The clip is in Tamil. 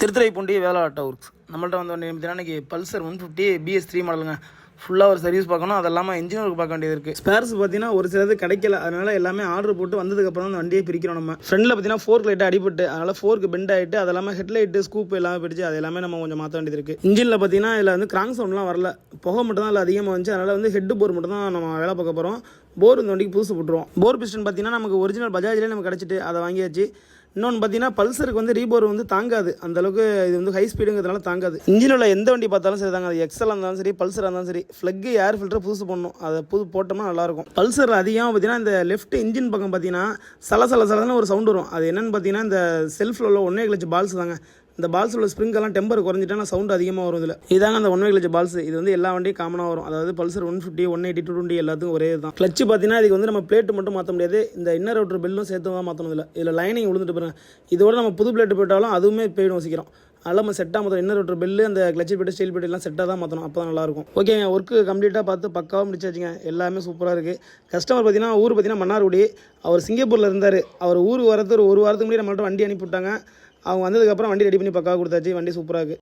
திருத்துறைப்பூண்டி வேலா ஆட்டோ ஒர்க்ஸ் நம்மள்ட்ட வந்து வண்டி பார்த்தீங்கன்னா இன்றைக்கி பல்சர் 150 BS3 மாடலுங்க. ஃபுல்லாக ஒரு சர்வீஸ் பார்க்கணும், அது இல்லாமல் இன்ஜின் ஒர்க் பார்க்க வேண்டியது இருக்குது. ஸ்பேர்ஸ் பார்த்தீங்கன்னா ஒரு சிலது கிடைக்கல, அதனால் எல்லாமே ஆர்டர் போட்டு வந்ததுக்கப்புறம் அந்த வண்டியை பிரிக்கிறோம். நம்ம ஃப்ரண்டில் பார்த்தீங்கன்னா ஃபோர்க் லைட்டு அடிபட்டு, அதனால் ஃபோர்க்கு பெண்ட் ஆகிட்டு, அது எல்லாமே ஹெட்லைட்டு ஸ்கூப் எல்லாமே பிடிச்சி அது எல்லாமே நம்ம கொஞ்சம் மாற்ற வேண்டியது இருக்குது. இன்ஜினில் பார்த்தீங்கன்னா இதில் வந்து கிராங்க் சவுண்ட்லாம் வரல, புகை மட்டும் தான் இல்லை அதிகமாக வந்துச்சு. அதனால் வந்து ஹெட் போர் மட்டும் தான் நம்ம வேலை பார்க்க போகிறோம். போர் இந்த வண்டிக்கு புதுசு போட்டுருவோம். போர் பிஸ்டன் பார்த்தீங்கன்னா நமக்கு ஒரிஜினல் பஜாஜ்லேயே நமக்கு கிடச்சிட்டு அதை வாங்கியாச்சு. இன்னொன்று பார்த்தீங்கன்னா பல்சருக்கு வந்து ரீபோர் வந்து தாங்காது, அந்தளவுக்கு இது வந்து ஹை ஸ்பீடுங்கிறதுனால தாங்காது. இன்ஜினில் எந்த வண்டி பார்த்தாலும் சரி தாங்க, அது எக்ஸலாக இருந்தாலும் சரி பல்சராக இருந்தாலும் சரி, ஃப்ளக்கு ஏர் ஃபில்டர் புதுசு பண்ணணும், அதை போட்டோம்னா நல்லாயிருக்கும். பல்சரில் அதிகமாக பார்த்தீங்கன்னா இந்த லெஃப்ட் இன்ஜின் பக்கம் பார்த்தீங்கன்னா சலசலன்னு ஒரு சவுண்ட் வரும். அது என்னென்னு பார்த்தீங்கன்னா இந்த செல்ஃபில் உள்ள 1 கிளச் பால்ஸ் தாங்க. இந்த பால்ஸ் உள்ள ஸ்ப்ரிங்கெல்லாம் டெம்பர் குறைஞ்சிட்டா சவுண்ட் அதிகமாக வரும். இதில் இதாங்க அந்த 1 கிளச் பால்ஸ். இது வந்து எல்லா வண்டியும் காமனாக வரும். அதாவது பல்சர் 150, 180, 220 எல்லாத்துக்கும் ஒரே தான். கிளச்சு பார்த்தீங்கன்னா இதுக்கு வந்து நம்ம பிளேட்டு மட்டும் மாற்ற முடியாது, இந்த இன்னர் அவுட்டர் பெல்லும் சேர்த்து தான் மாற்றணும். இதில் லைனிங் விழுந்துட்டு பாருங்க. இதோட நம்ம புது பிளேட்டு போட்டாலும் அதுவுமே போயிடும் சீக்கிரம். அதெல்லாம் நம்ம செட்டாக மாற்றணும். இன்னர் அவுட்டர் பெல்லு, அந்த கிளச்சு பிளேட்டு, ஸ்டீல் பிளேட் எல்லாம் செட்டாக தான் மாற்றணும், அப்போ தான் நல்லாயிருக்கும். ஓகேங்க, ஒர்க்கு கம்ப்ளீட்டாக பார்த்து பக்காவாக முடிச்சாச்சுங்க. எல்லாமே சூப்பராக இருக்குது. கஸ்டமர் பார்த்தீங்கன்னா ஊர் பார்த்தீங்கன்னா மன்னார்குடி, அவர் சிங்கப்பூரில் இருந்தார். அவர் ஊருக்கு வரது ஒரு வாரத்துக்கு முன்னாடி நம்மள்ட்ட வண்டி அனுப்பிவிட்டாங்க. அவங்க வந்ததுக்கப்புறம் வண்டி ரெடி பண்ணி பக்காவாக கொடுத்தாச்சு. வண்டி சூப்பராக இருக்குது.